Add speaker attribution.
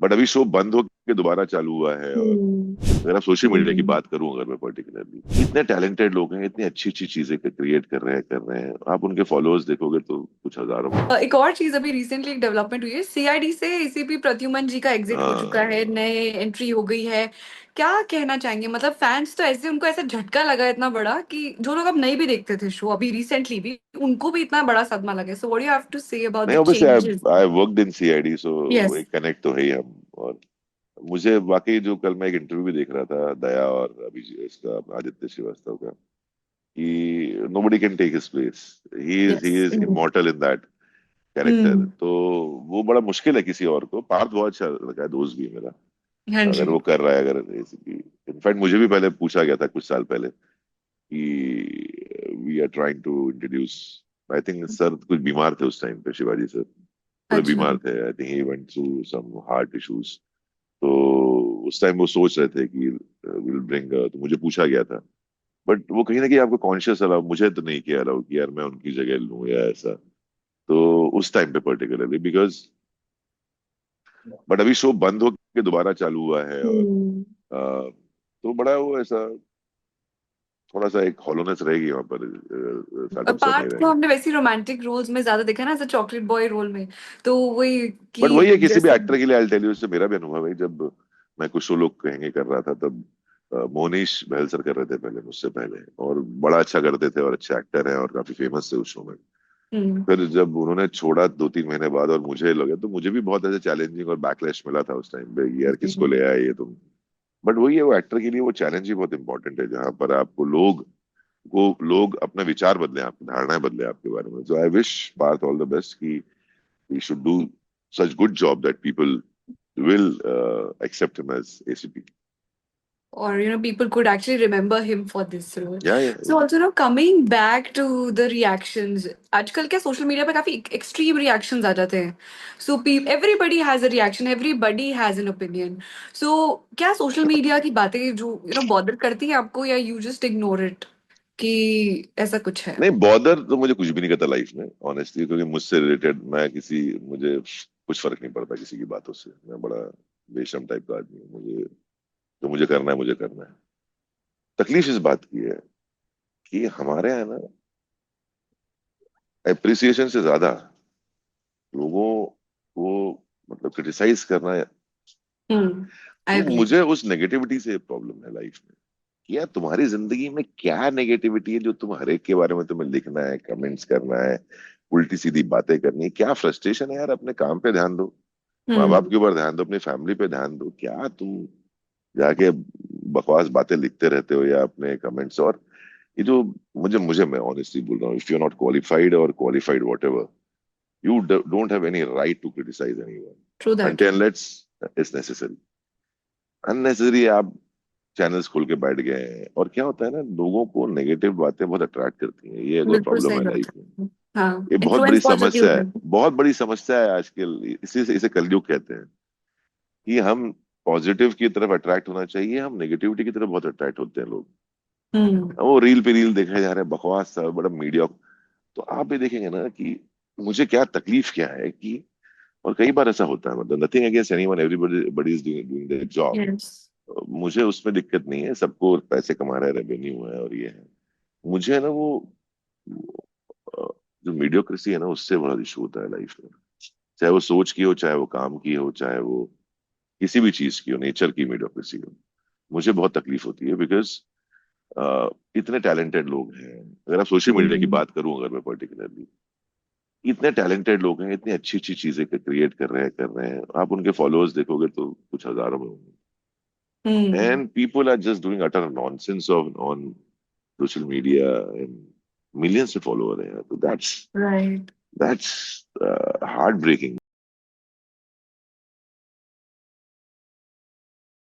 Speaker 1: But अभी show बंद होके दोबारा चालू हुआ है। और
Speaker 2: हम्म।
Speaker 1: अगर आप सोशल मीडिया की
Speaker 2: हम्म।
Speaker 1: बात करूं, अगर मैं पर्टिकुलरली, इतने टैलेंटेड लोग हैं, इतनी अच्छी अच्छी चीजें क्रिएट कर रहे हैं। आप उनके फॉलोअर्स देखोगे तो कुछ हजारों में होंगे।
Speaker 2: एक और चीज अभी रिसेंटली एक डेवलपमेंट हुई है, सीआईडी से एसीपी प्रद्युमन जी का एग्जिट हो चुका है,
Speaker 1: हाँ।
Speaker 2: नए एंट्री हो गई है। क्या कहना चाहेंगे? मतलब फैंस तो ऐसे, उनको ऐसा झटका लगा इतना बड़ा कि जो लोग अब नहीं भी देखते थे शो अभी रिसेंटली भी, उनको भी इतना बड़ा सदमा लगा। So what do you have to say about
Speaker 1: नहीं,
Speaker 2: the
Speaker 1: obviously
Speaker 2: changes?
Speaker 1: I worked in CID, so
Speaker 2: yes.
Speaker 1: एक कनेक्ट तो है ही हम। और मुझे वाकई, जो कल मैं एक इंटरव्यू भी देख रहा था दया और अभी इसका आदित्य श्रीवास्तव का, कि nobody can take his place. He
Speaker 2: yes.
Speaker 1: is immortal in that character.
Speaker 2: Hmm.
Speaker 1: तो वो बड़ा मुश्किल है किसी और को। पार्थ बहुत अच्छा लगा है, दोस्त भी है मेरा।
Speaker 2: हाँ
Speaker 1: अगर
Speaker 2: जी।
Speaker 1: वो कर रहा है, अगर इनफैक्ट मुझे भी पहले पूछा गया था कुछ साल पहले कि we are trying to introduce. I think sir कुछ बीमार थे उस टाइम पे, शिवाजी सर थोड़े
Speaker 2: अच्छा।
Speaker 1: बीमार थे। I think he went through some heart issues. तो उस टाइम वो सोच रहे थे कि विल ब्रिंग, तो मुझे पूछा गया था। बट वो कहीं ना कहीं आपको कॉन्शियस अलाउ, मुझे तो नहीं किया अलाउ कि यार मैं उनकी जगह लूं या ऐसा। तो उस टाइम पे पर्टिकुलरली बिकॉज, बट अभी शो बंद होके दोबारा चालू हुआ है। और
Speaker 2: हम्म।
Speaker 1: तो बड़ा वो ऐसा, थोड़ा सा एक हॉलोनेस रहेगी वहां पर। साटम सर नहीं
Speaker 2: पार्थ को
Speaker 1: रहेंगे।
Speaker 2: हमने वैसी रोमांटिक रोल्स में ज्यादा देखा ना, ऐसे चॉकलेट बॉय रोल में। तो वही
Speaker 1: बट
Speaker 2: कि
Speaker 1: वही है, किसी भी
Speaker 2: जैसे।
Speaker 1: एक्टर के लिए, आई टेल यू, इससे मेरा भी अनुभव है। जब मैं कुछ शो लोग कहेंगे कर रहा था, तब मोनीश बहल सर कर रहे थे पहले, मुझसे पहले, और बड़ा अच्छा करते थे और अच्छे एक्टर हैं और काफी फेमस थे उस शो में।
Speaker 2: हम्म।
Speaker 1: फिर जब उन्होंने छोड़ा 2-3 महीने बाद और मुझे लगे, तो मुझे भी बहुत ऐसे चैलेंजिंग और बैकलैश मिला था उस टाइम पे, यार किसको ले आए ये तुम। बट वही है, वो एक्टर के लिए वो चैलेंज ही बहुत इंपॉर्टेंट है, जहां पर आपको लोग अपने विचार बदले, आपकी धारणाएं बदले आपके बारे में। So I wish Parth all the best. He should do such good job that people will accept him as ACP.
Speaker 2: Or people could actually remember him for this role.
Speaker 1: Yeah, yeah,
Speaker 2: So
Speaker 1: yeah.
Speaker 2: also coming back to the reactions, आजकल क्या social media पे काफी extreme reactions आ जाते हैं। So everybody has a reaction, everybody has an opinion. So क्या social media की बातें जो बॉदर करती है आपको, या यू जस्ट इग्नोर इट कि ऐसा कुछ है?
Speaker 1: नहीं, बॉदर तो मुझे कुछ भी नहीं करता लाइफ में, ऑनेस्टली, क्योंकि मुझसे रिलेटेड मैं किसी, मुझे कुछ फर्क नहीं पड़ता किसी की बातों से। मैं बड़ा बेशरम टाइप का आदमी हूँ। मुझे जो मुझे करना है, मुझे करना है। तकलीफ इस बात की है कि हमारे यहाँ ना, अप्रिसिएशन से ज्यादा लोगों को, मतलब क्रिटिसाइज करना।
Speaker 2: हम्म। आई
Speaker 1: तो
Speaker 2: एग्री।
Speaker 1: मुझे उस नेगेटिविटी से प्रॉब्लम है लाइफ में, कि यार तुम्हारी जिंदगी में क्या नेगेटिविटी है जो तुम हर एक के बारे में तुम्हें लिखना है, कमेंट्स करना है, उल्टी सीधी बातें करनी है। क्या फ्रस्ट्रेशन है यार, अपने काम पे ध्यान दो, माँ बाप
Speaker 2: हम्म।
Speaker 1: के ऊपर ध्यान दो, अपनी फैमिली पे ध्यान दो। क्या तुम जाके बकवास बातें लिखते रहते हो या अपने कमेंट्स। और ये जो, मुझे मैं ऑनेस्टली बोल रहा हूँ, if you are not qualified और qualified whatever, you don't have any right to criticise
Speaker 2: true
Speaker 1: anyone
Speaker 2: that.
Speaker 1: Until it's it's necessary. Unnecessary आप चैनल्स खोल के बैठ गए हैं, और क्या होता है ना, लोगों को नेगेटिव बातें बहुत अट्रैक्ट करती हैं। ये एक और
Speaker 2: बिल्कुल
Speaker 1: प्रॉब्लम
Speaker 2: सही
Speaker 1: है
Speaker 2: बात
Speaker 1: लाइफ में।
Speaker 2: है। हाँ,
Speaker 1: ये बहुत बड़ी
Speaker 2: इन्फ्लुएंस बहुत जल्दी
Speaker 1: समस्या
Speaker 2: होता
Speaker 1: है,
Speaker 2: है।
Speaker 1: बहुत बड़ी समस्या है आजकल। इसी से, इसे कलयुग कहते हैं, कि हम पॉजिटिव की तरफ अट्रैक्ट होना चाहिए, हम नेगेटिविटी की तरफ बहुत अट्रैक्ट होते हैं लोग।
Speaker 2: हम्म।
Speaker 1: वो रील पे रील देखा जा रहा है, बकवास सा, बड़ा मीडिया। तो आप भी देखेंगे ना कि मुझे क्या तकलीफ क्या है कि, और कई बार ऐसा होता है, मतलब nothing against anyone, everybody body is doing their job.
Speaker 2: Yes.
Speaker 1: मुझे उसमें दिक्कत नहीं है, सबको पैसे कमा रहे हैं, रेवेन्यू है और ये है। मुझे है ना वो, अ, जो मीडियोक्रेसी है ना, उससे बड़ा इशू होता है लाइफ में। चाहे वो सोच की हो, चाहे वो काम की हो, चाहे वो किसी भी चीज की हो, नेचर की मीडियोक्रेसी हो। मुझे बहुत तकलीफ होती है बिकॉज इतने टैलेंटेड लोग हैं। अगर आप सोशल मीडिया की
Speaker 2: हम्म।
Speaker 1: बात करूं, अगर मैं पर्टिकुलरली, इतने टैलेंटेड लोग हैं, इतनी अच्छी अच्छी चीजें क्रिएट कर रहे हैं। आप उनके फॉलोअर्स देखोगे तो कुछ हजारों में होंगे।
Speaker 2: हम्म।
Speaker 1: And people are just doing utter nonsense on social media, and millions of followers हैं। तो that's
Speaker 2: राइट।
Speaker 1: that's heartbreaking.